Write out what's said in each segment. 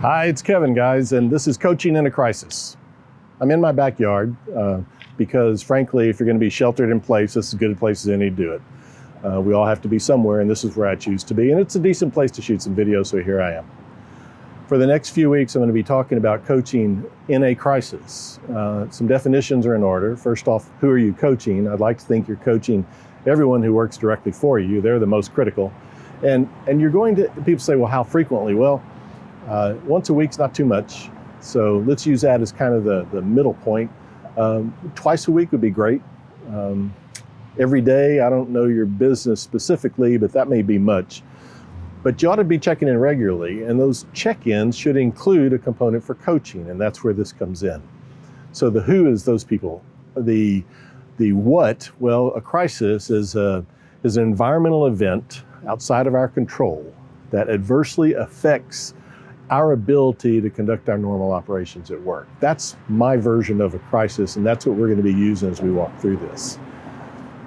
Hi, it's Kevin, guys, and this is Coaching in a Crisis. I'm in my backyard because, frankly, if you're going to be sheltered in place, this is as good a place as any to do it. We all have to be somewhere, and this is where I choose to be, and it's a decent place to shoot some videos, so here I am. For the next few weeks, I'm going to be talking about coaching in a crisis. Some definitions are in order. First off, who are you coaching? I'd like to think you're coaching everyone who works directly for you. They're the most critical. And you're going to, people say, well, how frequently? Well, once a week's not too much. So let's use that as kind of the middle point. Twice a week would be great. Every day, I don't know your business specifically, but that may be much. But you ought to be checking in regularly, and those check-ins should include a component for coaching, and that's where this comes in. So the who is those people. The what, well, a crisis is an environmental event outside of our control that adversely affects our ability to conduct our normal operations at work. That's my version of a crisis, and that's what we're going to be using as we walk through this.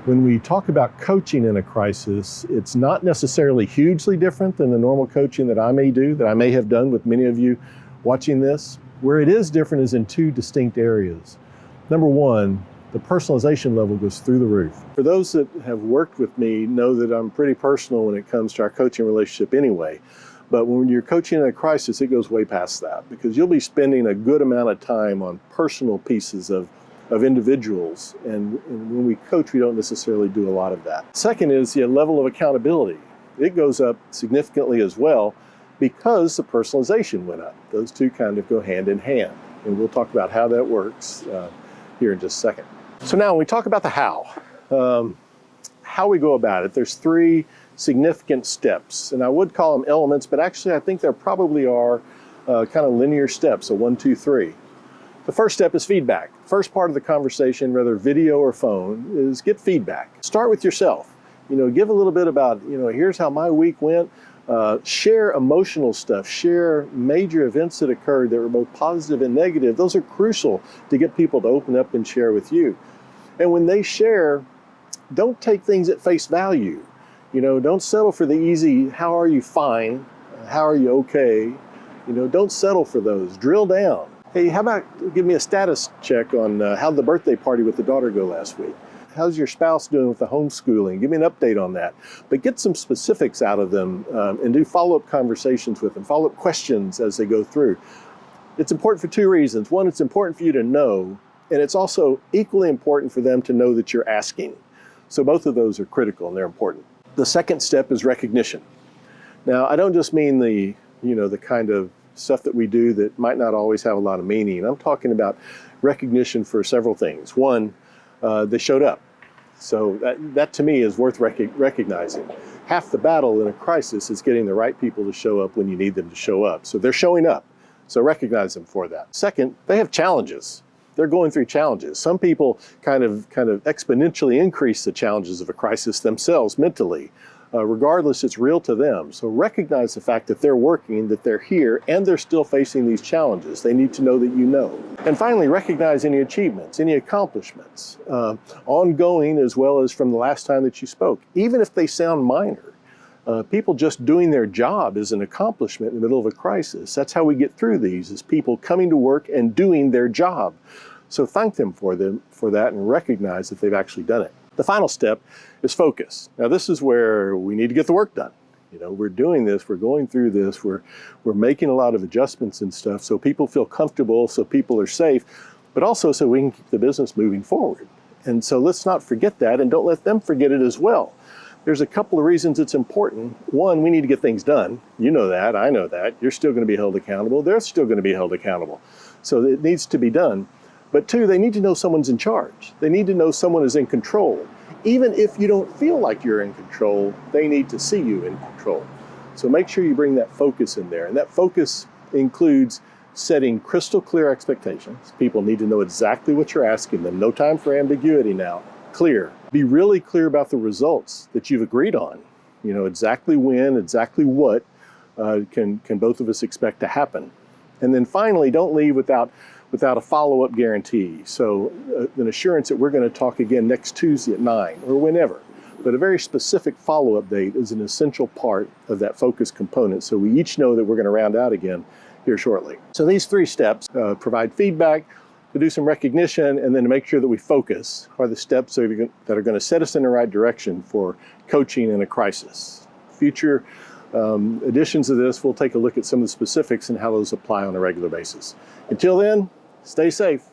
When we talk about coaching in a crisis, it's not necessarily hugely different than the normal coaching that I may do, that I may have done with many of you watching this. Where it is different is in two distinct areas. Number one, the personalization level goes through the roof. For those that have worked with me know that I'm pretty personal when it comes to our coaching relationship anyway. But when you're coaching in a crisis, it goes way past that, because you'll be spending a good amount of time on personal pieces of individuals. And when we coach, we don't necessarily do a lot of that. Second is the level of accountability. It goes up significantly as well because the personalization went up. Those two kind of go hand in hand. And we'll talk about how that works here in just a second. So now when we talk about the how we go about it, there's three significant steps. And I would call them elements, but actually I think there probably are kind of linear steps, a 1, 2, 3. The first step is feedback. First part of the conversation, whether video or phone, is get feedback. Start with yourself. Give a little bit about, here's how my week went. Share emotional stuff. Share major events that occurred that were both positive and negative. Those are crucial to get people to open up and share with you. And when they share, don't take things at face value. Don't settle for the easy, how are you, fine? How are you, okay? Don't settle for those. Drill down. Hey, how about give me a status check on how did the birthday party with the daughter go last week? How's your spouse doing with the homeschooling? Give me an update on that. But get some specifics out of them and do follow-up conversations with them, follow-up questions as they go through. It's important for two reasons. One, it's important for you to know, and it's also equally important for them to know that you're asking. So both of those are critical and they're important. The second step is recognition. Now, I don't just mean the kind of stuff that we do that might not always have a lot of meaning. I'm talking about recognition for several things. One, they showed up. So that to me is worth recognizing. Half the battle in a crisis is getting the right people to show up when you need them to show up. So they're showing up. So recognize them for that. Second, they have challenges. They're going through challenges. Some people kind of exponentially increase the challenges of a crisis themselves mentally. Regardless, it's real to them. So recognize the fact that they're working, that they're here, and they're still facing these challenges. They need to know that you know. And finally, recognize any achievements, any accomplishments, ongoing as well as from the last time that you spoke, even if they sound minor. People just doing their job is an accomplishment in the middle of a crisis. That's how we get through these, is people coming to work and doing their job. So thank them for that and recognize that they've actually done it. The final step is focus. Now this is where we need to get the work done. We're doing this, we're going through this, we're making a lot of adjustments and stuff so people feel comfortable, so people are safe, but also so we can keep the business moving forward. And so let's not forget that, and don't let them forget it as well. There's a couple of reasons it's important. One, we need to get things done. You know that, I know that. You're still going to be held accountable. They're still going to be held accountable. So it needs to be done. But two, they need to know someone's in charge. They need to know someone is in control. Even if you don't feel like you're in control, they need to see you in control. So make sure you bring that focus in there. And that focus includes setting crystal clear expectations. People need to know exactly what you're asking them. No time for ambiguity now. Clear. Be really clear about the results that you've agreed on. Exactly when, exactly what can both of us expect to happen. And then finally, don't leave without a follow-up guarantee. So an assurance that we're going to talk again next Tuesday at 9 or whenever. But a very specific follow-up date is an essential part of that focus component. So we each know that we're going to round out again here shortly. So these 3 steps, provide feedback, to do some recognition, and then to make sure that we focus, are the steps that are going to set us in the right direction for coaching in a crisis. Future editions of this, we'll take a look at some of the specifics and how those apply on a regular basis. Until then, stay safe.